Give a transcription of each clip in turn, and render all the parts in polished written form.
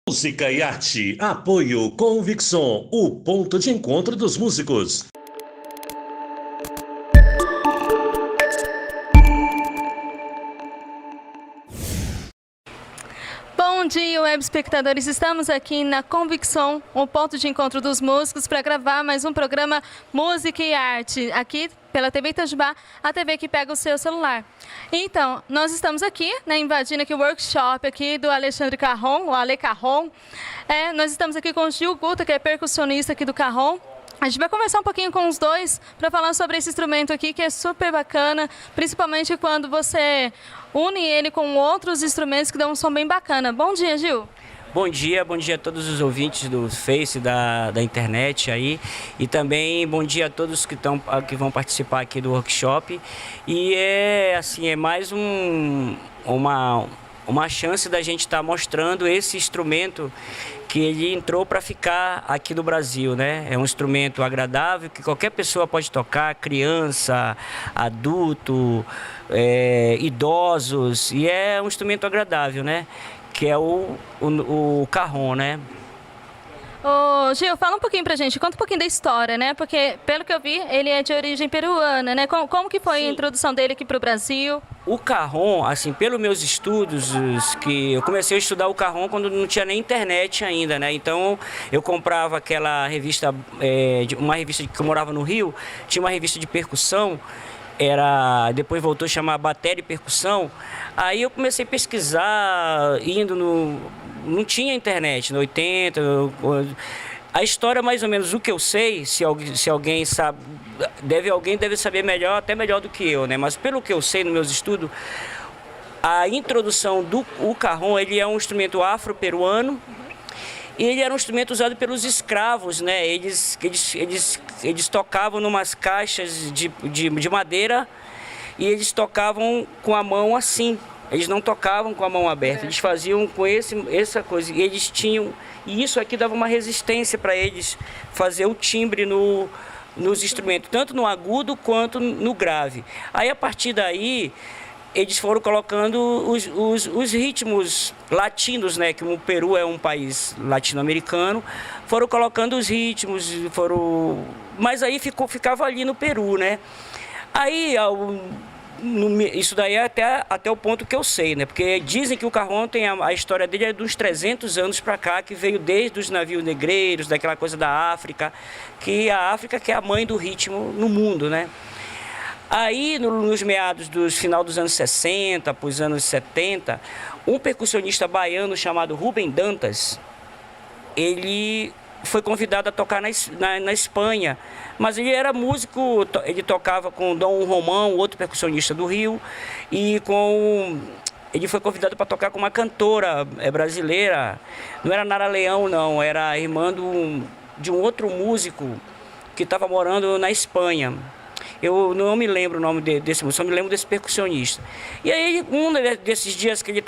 Música e arte. Apoio Convicção, o ponto de encontro dos músicos. Bom dia, web espectadores. Estamos aqui na Convicção, o ponto de encontro dos músicos, para gravar mais um programa Música e Arte, aqui pela TV Itajubá, a TV que pega o seu celular. Então, nós estamos aqui, invadindo aqui o workshop aqui do Alexandre Carron, o Ale Carron. Nós estamos aqui com o Gil Guta, que é percussionista aqui do Carron. A gente vai conversar um pouquinho com os dois para falar sobre esse instrumento aqui, que é super bacana, principalmente quando você une ele com outros instrumentos que dão um som bem bacana. Bom dia, Gil. Bom dia a todos os ouvintes do Face, da internet aí, e também bom dia a todos que vão participar aqui do workshop. E é mais uma chance da gente estar mostrando esse instrumento que ele entrou para ficar aqui no Brasil, né? É um instrumento agradável que qualquer pessoa pode tocar, criança, adulto, idosos, e é um instrumento agradável, né? Que é o carrom, né? Ô, Gil, fala um pouquinho pra gente, conta um pouquinho da história, né? Porque, pelo que eu vi, ele é de origem peruana, né? Como que foi a introdução dele aqui pro Brasil? O carrom, assim, pelos meus estudos, que eu comecei a estudar o carrom quando não tinha nem internet ainda, né? Então, eu comprava aquela revista, uma revista que eu morava no Rio, tinha uma revista de percussão, depois voltou a chamar Bateria e Percussão. Aí eu comecei a pesquisar, não tinha internet, no 80. A história, mais ou menos, o que eu sei, se alguém sabe, alguém deve saber melhor, até melhor do que eu, né? Mas pelo que eu sei nos meus estudos, a introdução do carrom, ele é um instrumento afro-peruano. E ele era um instrumento usado pelos escravos, né? Eles tocavam numas caixas de madeira e eles tocavam com a mão assim. Eles não tocavam com a mão aberta, eles faziam com essa coisa. E eles tinham... E isso aqui dava uma resistência para eles fazer o timbre nos instrumentos, tanto no agudo quanto no grave. Aí, a partir daí, eles foram colocando os ritmos latinos, né? Que o Peru é um país latino-americano, foram colocando os ritmos, mas aí ficava ali no Peru, né? Aí, isso daí é até o ponto que eu sei, né? Porque dizem que o carrom a história dele é de uns 300 anos para cá, que veio desde os navios negreiros, daquela coisa da África, que a África que é a mãe do ritmo no mundo, né? Aí, nos meados final dos anos 60, para os anos 70, um percussionista baiano chamado Rubem Dantas, ele foi convidado a tocar na Espanha, mas ele era músico, ele tocava com Dom Romão, outro percussionista do Rio, e ele foi convidado para tocar com uma cantora brasileira, não era Nara Leão não, era a irmã de um outro músico que estava morando na Espanha. Eu não me lembro o nome desse músico, só me lembro desse percussionista. E aí, um desses dias que ele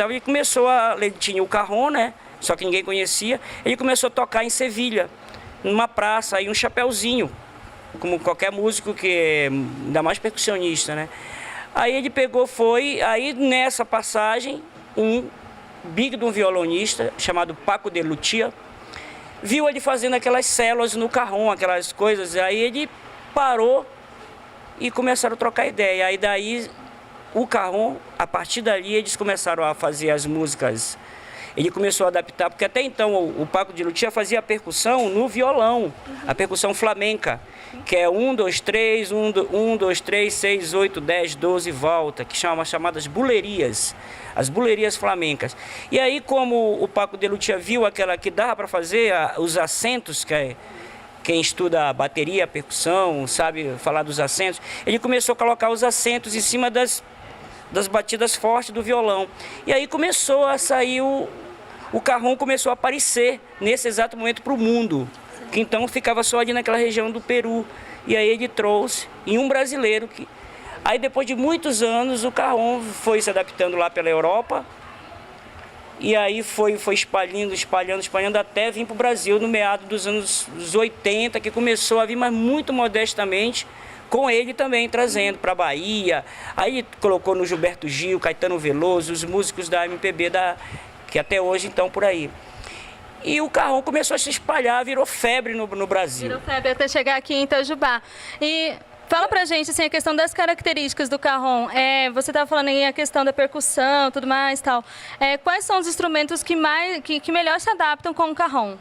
ele tinha o carrom, né? Só que ninguém conhecia. Ele começou a tocar em Sevilha, numa praça, aí um chapéuzinho, como qualquer músico ainda mais percussionista, né? Aí ele aí nessa passagem, um big de um violonista, chamado Paco de Lucia, viu ele fazendo aquelas células no carrom, aquelas coisas, aí ele parou e começaram a trocar ideia. Aí daí o carrom, a partir dali eles começaram a fazer as músicas. Ele começou a adaptar, porque até então o Paco de Lucia fazia a percussão no violão, a percussão flamenca, que é 1, 2, 3, 1, 2, 3, 6, 8, 10, 12, volta, que são as chamadas bulerias, as bulerias flamencas. E aí, como o Paco de Lucia viu aquela que dava para fazer os acentos, quem estuda bateria, percussão, sabe falar dos acentos, ele começou a colocar os acentos em cima das batidas fortes do violão. E aí começou a sair, o carrom começou a aparecer nesse exato momento para o mundo, que então ficava só ali naquela região do Peru. E aí ele trouxe, e um brasileiro Aí depois de muitos anos o carrom foi se adaptando lá pela Europa, e aí foi espalhando até vir para o Brasil no meado dos anos 80, que começou a vir, mas muito modestamente, com ele também trazendo para a Bahia. Aí colocou no Gilberto Gil, Caetano Veloso, os músicos da MPB que até hoje estão por aí. E o carrom começou a se espalhar, virou febre no Brasil. Virou febre até chegar aqui em Itajubá. E fala pra gente assim, a questão das características do carrom. Você estava falando aí a questão da percussão, tudo mais, tal. Quais são os instrumentos que melhor se adaptam com o carrom?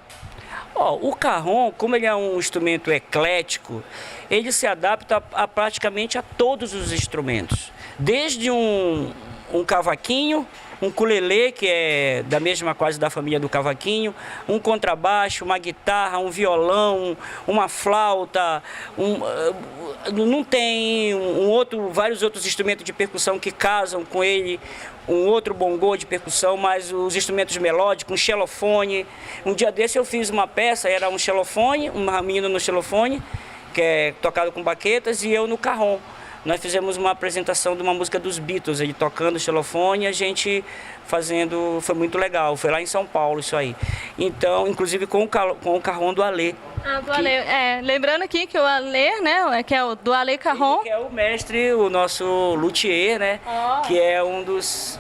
O carrom, como ele é um instrumento eclético, ele se adapta a praticamente a todos os instrumentos. Desde um cavaquinho, um ukulele, que é da mesma quase da família do cavaquinho, um contrabaixo, uma guitarra, um violão, uma flauta, não tem vários outros instrumentos de percussão que casam com ele, um outro bongô de percussão, mas os instrumentos melódicos, um xilofone. Um dia desse eu fiz uma peça, era um xilofone, uma menina no xilofone, que é tocado com baquetas, e eu no carrom. Nós fizemos uma apresentação de uma música dos Beatles, ele tocando o xilofone, a gente fazendo, foi muito legal, foi lá em São Paulo isso aí. Então, inclusive com o carrom do Alê. Do Alê, lembrando aqui que o Alê, né, que é o do Alê Carrom. Que é o mestre, o nosso luthier, né, que é um dos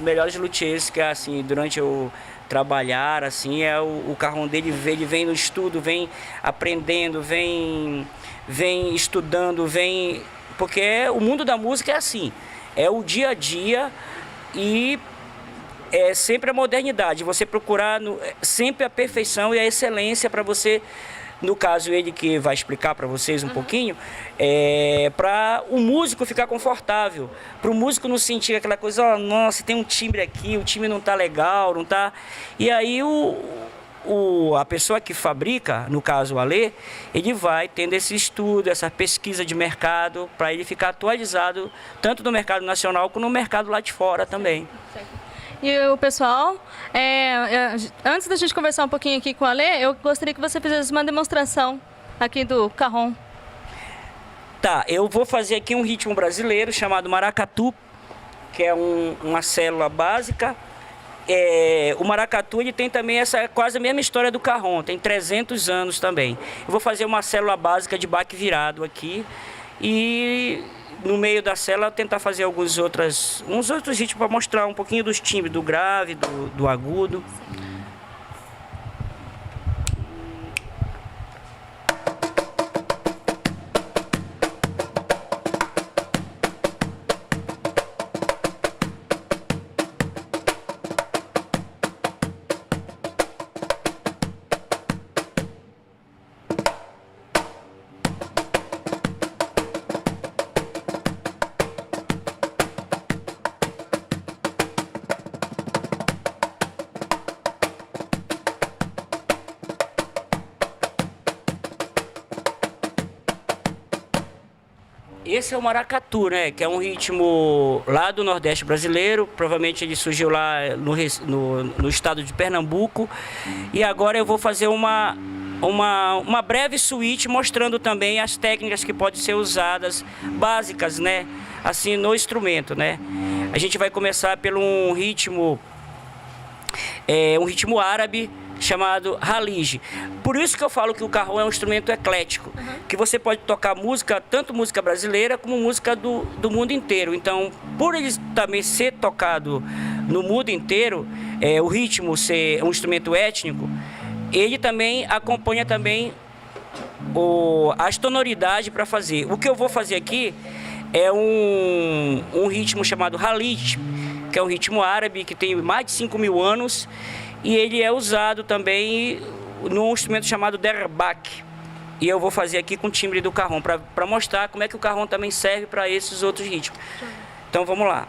melhores luthiers que, assim, durante o trabalhar, assim, o carrom dele, ele vem no estudo, vem aprendendo, vem estudando, porque o mundo da música é assim, é o dia a dia e é sempre a modernidade, você procurar sempre a perfeição e a excelência para você, no caso ele que vai explicar para vocês um pouquinho, para o músico ficar confortável, para o músico não sentir aquela coisa, nossa, tem um timbre aqui, o timbre não está legal, não está... E aí a pessoa que fabrica, no caso o Alê, ele vai tendo esse estudo, essa pesquisa de mercado, para ele ficar atualizado, tanto no mercado nacional como no mercado lá de fora também. E o pessoal, antes da gente conversar um pouquinho aqui com o Alê, eu gostaria que você fizesse uma demonstração aqui do carrom. Tá, eu vou fazer aqui um ritmo brasileiro chamado maracatu, que é uma célula básica. O maracatu ele tem também quase a mesma história do carrom, tem 300 anos também. Eu vou fazer uma célula básica de baque virado aqui e no meio da célula tentar fazer uns outros ritmos para mostrar um pouquinho dos timbres, do grave, do agudo. Esse é o maracatu, né? Que é um ritmo lá do Nordeste brasileiro. Provavelmente ele surgiu lá no estado de Pernambuco. E agora eu vou fazer uma breve suíte mostrando também as técnicas que podem ser usadas, básicas, né? Assim, no instrumento, né? A gente vai começar pelo um ritmo árabe, chamado Halige. Por isso que eu falo que o carrom é um instrumento eclético, que você pode tocar música, tanto música brasileira como música do mundo inteiro. Então, por ele também ser tocado no mundo inteiro, o ritmo ser um instrumento étnico, ele também acompanha também as tonalidades para fazer. O que eu vou fazer aqui é um ritmo chamado Halige, que é um ritmo árabe que tem mais de 5.000 anos, e ele é usado também num instrumento chamado derbak. E eu vou fazer aqui com o timbre do carrom, para mostrar como é que o carrom também serve para esses outros ritmos. Então vamos lá.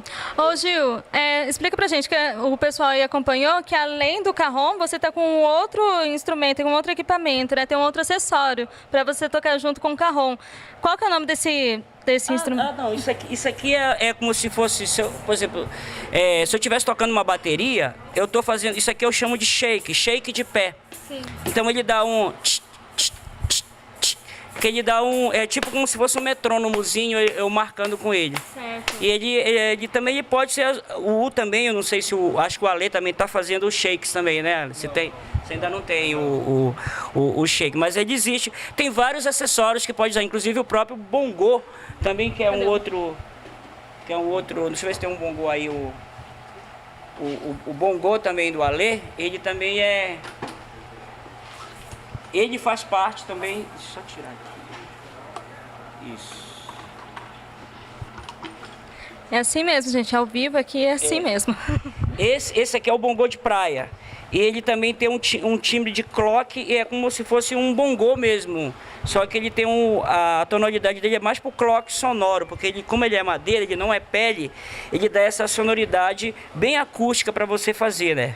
Sim. Ô Gil, explica pra gente, que o pessoal aí acompanhou, que além do carrom, você tá com um outro instrumento, com um outro equipamento, né? Tem um outro acessório para você tocar junto com o carrom. Qual que é o nome desse instrumento? Não, isso aqui é como se fosse, por exemplo, se eu estivesse tocando uma bateria, eu tô fazendo, isso aqui eu chamo de shake de pé. Sim. Então ele dá um... que ele dá é tipo como se fosse um metrônomozinho, eu marcando com ele. Certo. E ele também pode ser, também, eu não sei se acho que o Ale também está fazendo os shakes também, né? Você ainda não tem o shake, mas ele existe. Tem vários acessórios que pode usar, inclusive o próprio bongô também, que é um outro, deixa eu ver se tem um bongô aí, o bongô também do Ale, ele também ele faz parte também, deixa eu só tirar aqui. Isso. É assim mesmo, gente, ao vivo aqui é assim mesmo. Esse aqui é o bongô de praia. Ele também tem um timbre de clock e é como se fosse um bongô mesmo. Só que ele tem a tonalidade dele é mais pro clock sonoro, porque como ele é madeira, ele não é pele, ele dá essa sonoridade bem acústica para você fazer, né?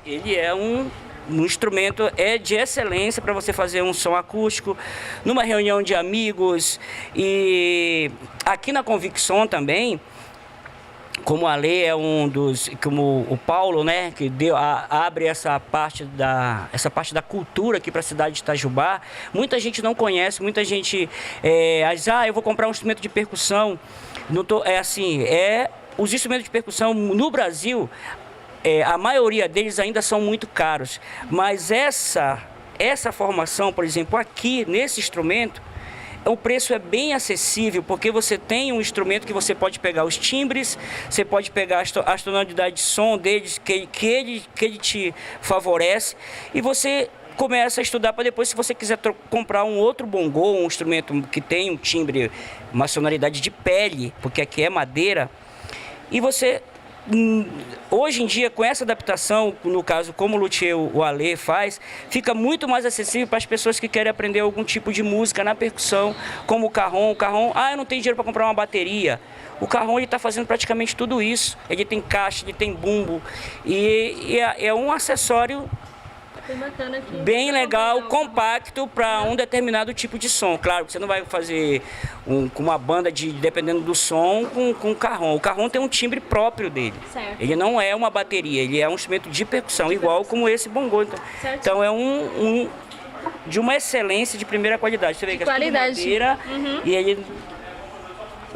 Ele é um instrumento de excelência para você fazer um som acústico numa reunião de amigos. E aqui na Convicção também, como a lei é como o Paulo, né, que abre essa parte da cultura aqui para a cidade de Itajubá, muita gente não conhece, muita gente diz, eu vou comprar um instrumento de percussão. Os instrumentos de percussão no Brasil, a maioria deles ainda são muito caros, mas essa formação, por exemplo, aqui nesse instrumento, o preço é bem acessível, porque você tem um instrumento que você pode pegar os timbres, você pode pegar as tonalidades de som deles, que ele te favorece, e você começa a estudar para depois, se você quiser comprar um outro bongô, um instrumento que tem um timbre, uma sonoridade de pele, porque aqui é madeira, e você... Hoje em dia, com essa adaptação, no caso, como o luthier, o Ale faz, fica muito mais acessível para as pessoas que querem aprender algum tipo de música na percussão, como o carrom. Eu não tenho dinheiro para comprar uma bateria. O carrom está fazendo praticamente tudo isso. Ele tem caixa, ele tem bumbo, e é um acessório bem legal, compacto para um determinado tipo de som. Claro que você não vai fazer com uma banda dependendo do som com o carrom. O carrom tem um timbre próprio dele. Certo. Ele não é uma bateria, ele é um instrumento de percussão, igual como esse bongô. Então é de uma excelência de primeira qualidade. Você vê que é tudo madeira, e ele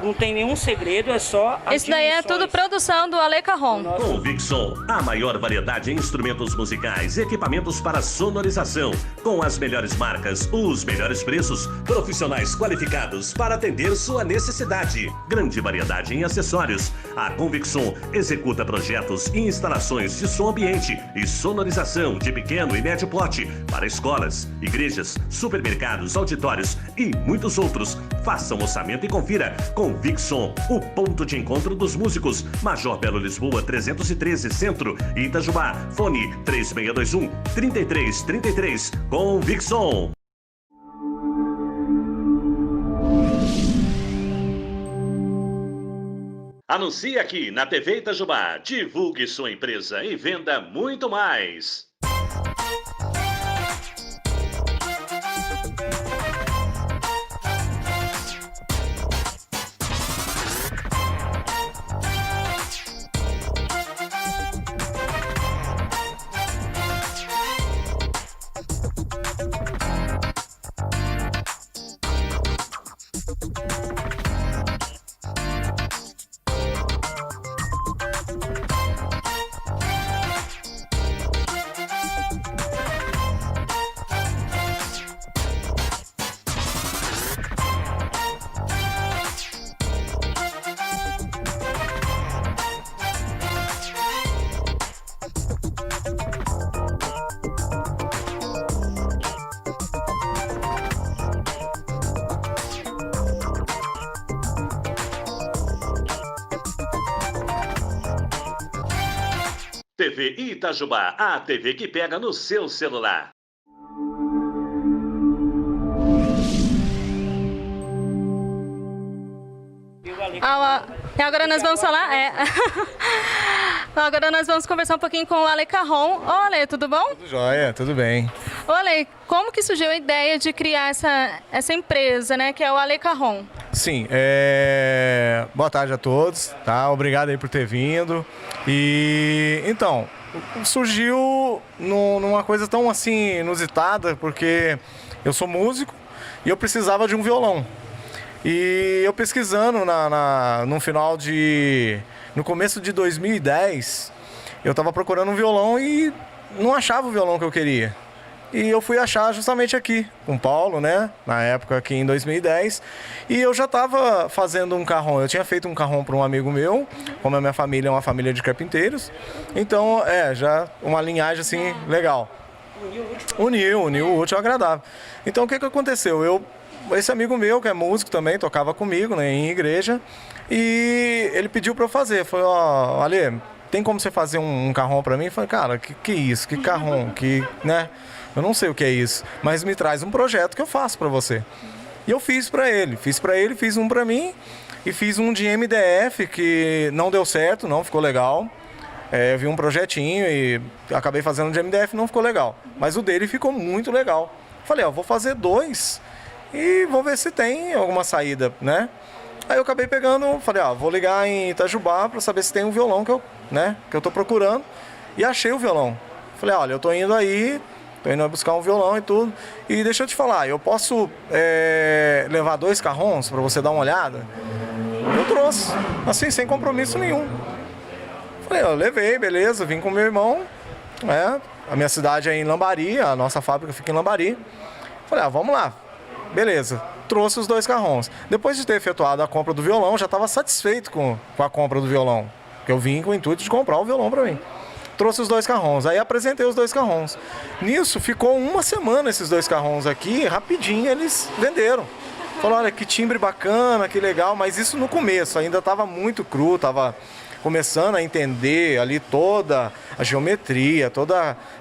não tem nenhum segredo, é só as Isso daí é tudo produção do Ale Carrom. Convicção, a maior variedade em instrumentos musicais e equipamentos para sonorização, com as melhores marcas, os melhores preços, profissionais qualificados para atender sua necessidade. Grande variedade em acessórios. A Convicção executa projetos e instalações de som ambiente e sonorização de pequeno e médio porte para escolas, igrejas, supermercados, auditórios e muitos outros. Faça um orçamento e confira. Convicção, o ponto de encontro dos músicos. Major Belo Lisboa 313 Centro, Itajubá. Fone 3621-3333. Convicção. Anuncie aqui na TV Itajubá. Divulgue sua empresa e venda muito mais. TV Itajubá, a TV que pega no seu celular. E agora nós vamos falar... Agora nós vamos conversar um pouquinho com o Ale Carron. Ô, Ale, tudo bom? Tudo jóia, tudo bem. Ô, Ale, como que surgiu a ideia de criar essa empresa, né, que é o Ale Carron? Sim, boa tarde a todos, tá? Obrigado aí por ter vindo. E então, surgiu numa coisa tão assim inusitada, porque eu sou músico e eu precisava de um violão. E eu pesquisando no começo de 2010, eu estava procurando um violão e não achava o violão que eu queria. E eu fui achar justamente aqui, com o Paulo, né? Na época, aqui em 2010. E eu já estava fazendo um carrom. Eu tinha feito um carrom para um amigo meu, como a minha família é uma família de carpinteiros. Então, já uma linhagem assim, legal. Uniu o útil ao agradável. Então, o que aconteceu? Esse amigo meu, que é músico também, tocava comigo, né, em igreja, e ele pediu para eu fazer. Falei, Ale, tem como você fazer um carrom para mim? Eu falei, cara, que isso? Que carrom? Né? Eu não sei o que é isso, mas me traz um projeto que eu faço para você. E eu fiz para ele, fiz um para mim e fiz um de MDF que não deu certo, não ficou legal. Eu vi um projetinho e acabei fazendo de MDF, não ficou legal. Mas o dele ficou muito legal. Falei, vou fazer 2 e vou ver se tem alguma saída, né? Aí eu acabei pegando, falei, vou ligar em Itajubá para saber se tem um violão que eu tô procurando. E achei o violão. Falei, olha, eu tô indo buscar um violão e tudo. E deixa eu te falar, eu posso levar 2 carrons para você dar uma olhada? Eu trouxe, assim, sem compromisso nenhum. Falei, eu levei, beleza, vim com meu irmão. A minha cidade é em Lambari, a nossa fábrica fica em Lambari. Falei, vamos lá. Beleza, trouxe os 2 carrons. Depois de ter efetuado a compra do violão, já estava satisfeito com a compra do violão. Porque eu vim com o intuito de comprar o violão para mim. Trouxe os 2 carrons, aí apresentei os 2 carrons. Nisso, ficou uma semana esses 2 carrons aqui, rapidinho eles venderam. Falaram, olha, que timbre bacana, que legal, mas isso no começo, ainda estava muito cru, estava começando a entender ali toda a geometria,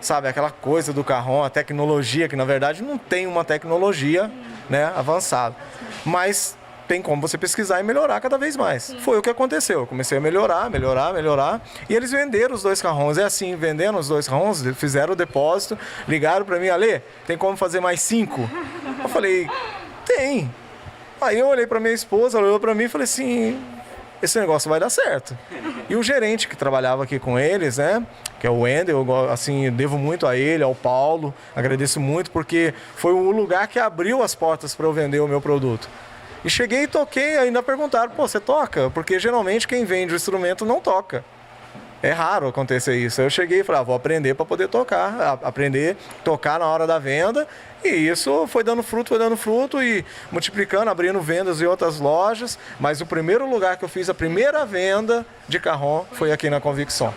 sabe, aquela coisa do carrom, a tecnologia, que na verdade não tem uma tecnologia, né, avançada. Mas tem como você pesquisar e melhorar cada vez mais. Sim. Foi o que aconteceu. Eu comecei a melhorar. E eles venderam os 2 carrons. É assim, vendendo os 2 carrons, fizeram o depósito, ligaram para mim, Ale, tem como fazer mais 5? Eu falei, tem. Aí eu olhei para minha esposa, ela olhou para mim e falei assim, esse negócio vai dar certo. E o gerente que trabalhava aqui com eles, né, que é o Wendel, eu, assim, devo muito a ele, ao Paulo, agradeço muito, porque foi o lugar que abriu as portas para eu vender o meu produto. E cheguei e toquei, ainda perguntaram, você toca? Porque geralmente quem vende o instrumento não toca. É raro acontecer isso. Eu cheguei e falei, vou aprender para poder tocar, aprender a tocar na hora da venda. E isso foi dando fruto e multiplicando, abrindo vendas em outras lojas. Mas o primeiro lugar que eu fiz a primeira venda de carrom foi aqui na Convicção.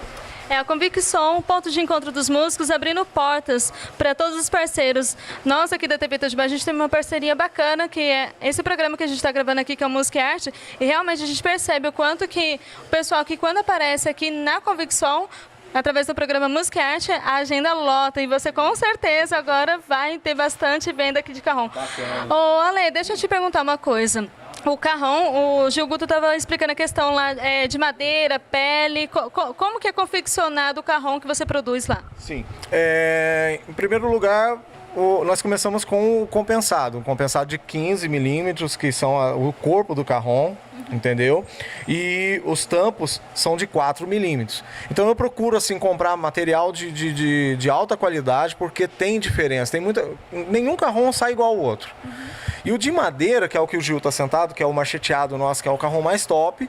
A Convicção, o ponto de encontro dos músicos, abrindo portas para todos os parceiros. Nós aqui da TV Itajubá, a gente tem uma parceria bacana, que é esse programa que a gente está gravando aqui, que é o Música e Arte, e realmente a gente percebe o quanto que o pessoal que quando aparece aqui na Convicção, através do programa Música e Arte, a agenda lota, e você com certeza agora vai ter bastante venda aqui de carrom. Ô, Ale, deixa eu te perguntar uma coisa. O carrom, o Gil Guto estava explicando a questão lá de madeira, pele. Como que é confeccionado o carrom que você produz lá? Sim. Em primeiro lugar, nós começamos com o compensado. Um compensado de 15 milímetros, que são o corpo do carrom, entendeu? E os tampos são de 4 milímetros. Então eu procuro assim, comprar material de alta qualidade, porque tem diferença. Nenhum carrom sai igual ao outro. E o de madeira, que é o que o Gil está sentado, que é o macheteado nosso, que é o carrom mais top,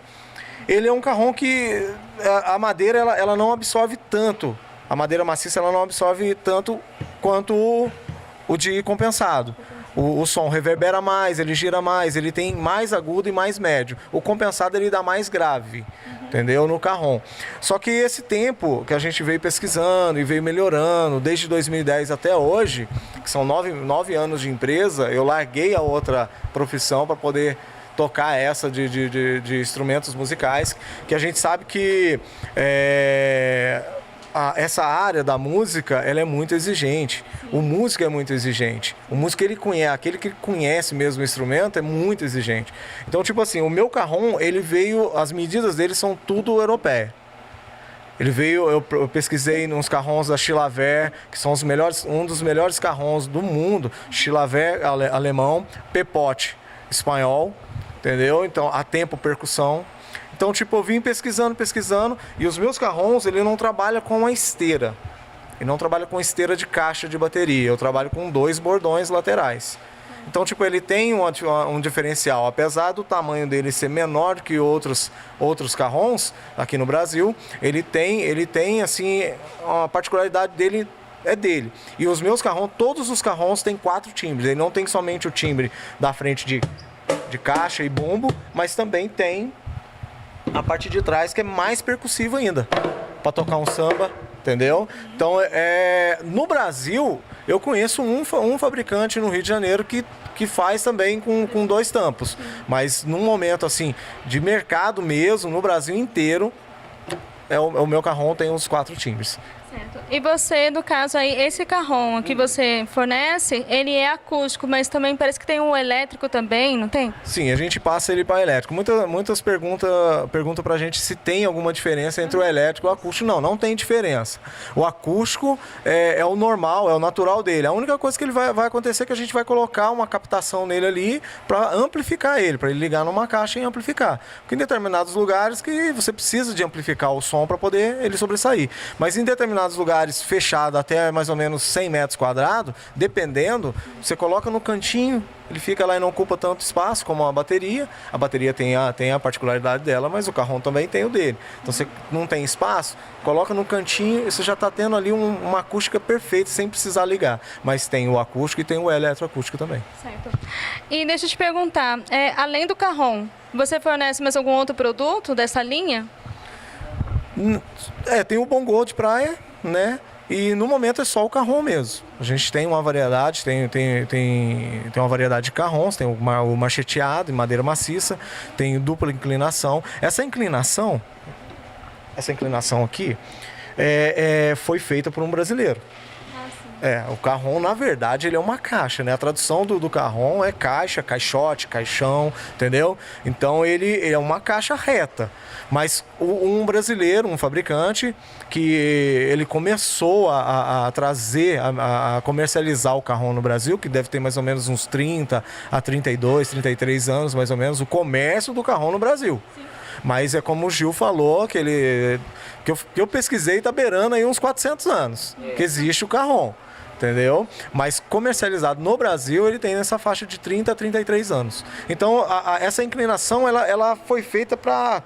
ele é um carrom que a madeira ela não absorve tanto. A madeira maciça ela não absorve tanto quanto o de compensado. O som reverbera mais, ele gira mais, ele tem mais agudo e mais médio. O compensado ele dá mais grave, entendeu? No carrom. Só que esse tempo que a gente veio pesquisando e veio melhorando, desde 2010 até hoje, que são 9 anos de empresa, eu larguei a outra profissão para poder tocar essa de instrumentos musicais, que a gente sabe que essa área da música, ela é muito exigente. O músico é muito exigente. O músico, aquele que conhece mesmo o instrumento, é muito exigente. Então, tipo assim, o meu carrom, ele veio, as medidas dele são tudo europeias. Ele veio, eu pesquisei nos carrons da Chilaver, que são um dos melhores carrons do mundo. Chilaver, alemão, Pepote, espanhol, entendeu? Então, a tempo, percussão. Então, tipo, eu vim pesquisando, e os meus carrons, ele não trabalha com a esteira. Ele não trabalha com esteira de caixa de bateria, eu trabalho com 2 bordões laterais. Então, tipo, ele tem um diferencial. Apesar do tamanho dele ser menor que outros carrons aqui no Brasil, ele tem assim, a particularidade dele é dele. E os meus carrons, todos os carrons têm 4 timbres. Ele não tem somente o timbre da frente de caixa e bumbo, mas também tem a parte de trás que é mais percussiva ainda, para tocar um samba. Entendeu? Então, no Brasil, eu conheço um fabricante no Rio de Janeiro que faz também com 2 tampos. Mas num momento assim, de mercado mesmo, no Brasil inteiro, o meu carrom tem uns 4 timbres. Certo. E você, no caso aí, esse carrom que você fornece, ele é acústico, mas também parece que tem um elétrico também, não tem? Sim, a gente passa ele para elétrico. Muitas perguntam pra gente se tem alguma diferença entre o elétrico e o acústico. Não tem diferença. O acústico é o normal, é o natural dele. A única coisa que ele vai acontecer é que a gente vai colocar uma captação nele ali para amplificar ele, para ele ligar numa caixa e amplificar. Porque em determinados lugares que você precisa de amplificar o som para poder ele sobressair. Mas em determinados lugares fechados até mais ou menos 100 metros quadrados, dependendo, você coloca no cantinho, ele fica lá e não ocupa tanto espaço como a bateria. A bateria tem a particularidade dela, mas o carrom também tem o dele. Então você não tem espaço, coloca no cantinho e você já está tendo ali uma acústica perfeita sem precisar ligar. Mas tem o acústico e tem o eletroacústico também. Certo. E deixa eu te perguntar, além do carrom, você fornece mais algum outro produto dessa linha? Tem o bongô de praia, né? E no momento é só o carrom mesmo. A gente tem uma variedade, tem uma variedade de carrons, tem o macheteado em madeira maciça, tem dupla inclinação. Essa inclinação aqui foi feita por um brasileiro. O carrom, na verdade, ele é uma caixa, né? A tradução do carrom é caixa, caixote, caixão, entendeu? Então, ele é uma caixa reta. Mas um brasileiro, um fabricante, que ele começou a trazer, a comercializar o carrom no Brasil, que deve ter mais ou menos uns 30 a 32, 33 anos, mais ou menos, o comércio do carrom no Brasil. Sim. Mas é como o Gil falou, que eu pesquisei, está beirando aí uns 400 anos, que existe o carrom. Entendeu? Mas comercializado no Brasil, ele tem nessa faixa de 30 a 33 anos. Então, essa inclinação, ela foi feita para,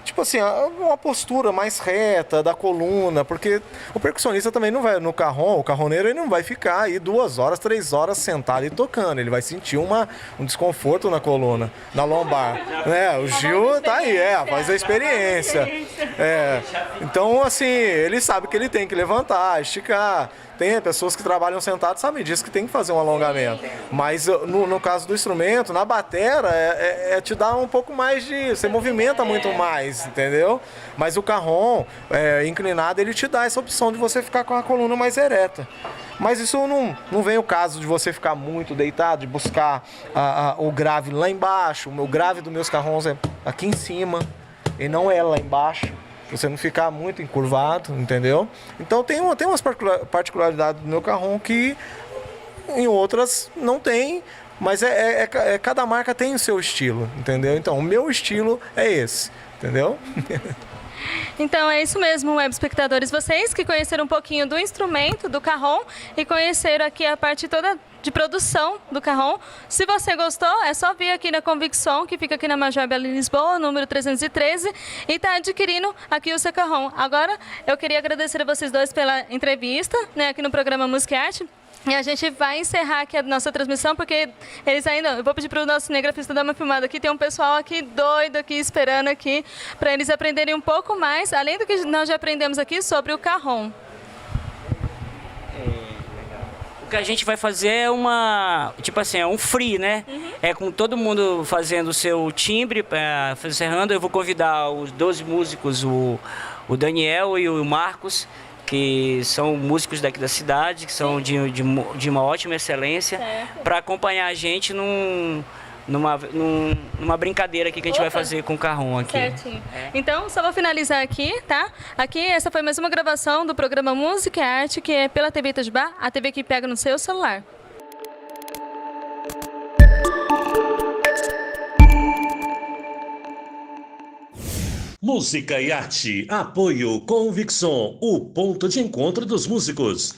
tipo assim, uma postura mais reta da coluna, porque o percussionista também não vai, no carrom, o carroneiro, ele não vai ficar aí 2 horas, 3 horas sentado e tocando. Ele vai sentir um desconforto na coluna, na lombar. Né? O Gil tá aí, faz a experiência. Então, assim, ele sabe que ele tem que levantar, esticar. Tem pessoas que trabalham sentadas, sabem disso, que tem que fazer um alongamento. Mas no caso do instrumento, na batera, te dá um pouco mais de... Você movimenta muito mais, entendeu? Mas o carrom inclinado, ele te dá essa opção de você ficar com a coluna mais ereta. Mas isso não vem o caso de você ficar muito deitado, de buscar o grave lá embaixo. O grave dos meus carrons é aqui em cima e não é lá embaixo. Você não ficar muito encurvado, entendeu? Então tem umas particularidades do meu carrom que em outras não tem, mas cada marca tem o seu estilo, entendeu? Então o meu estilo é esse, entendeu? Então é isso mesmo, web espectadores. Vocês que conheceram um pouquinho do instrumento, do carrom, e conheceram aqui a parte toda de produção do carrom. Se você gostou, é só vir aqui na Convicção, que fica aqui na Major Belo, em Lisboa, número 313, e tá adquirindo aqui o seu carrom. Agora, eu queria agradecer a vocês dois pela entrevista, né, aqui no programa Música e Arte. E a gente vai encerrar aqui a nossa transmissão, porque eles ainda... Eu vou pedir para o nosso cinegrafista dar uma filmada aqui. Tem um pessoal aqui doido aqui, esperando aqui, para eles aprenderem um pouco mais, além do que nós já aprendemos aqui sobre o carrom. O que a gente vai fazer é um free, né? Uhum. É com todo mundo fazendo o seu timbre, encerrando. Eu vou convidar os 12 músicos, o Daniel e o Marcos, que são músicos daqui da cidade, que são de uma ótima excelência, para acompanhar a gente numa brincadeira aqui que a gente vai fazer com o Carrom aqui. Certinho. Então, só vou finalizar aqui, tá? Aqui, essa foi mais uma gravação do programa Música e Arte, que é pela TV Itajubá, a TV que pega no seu celular. Música e arte. Apoio Convicção, o ponto de encontro dos músicos.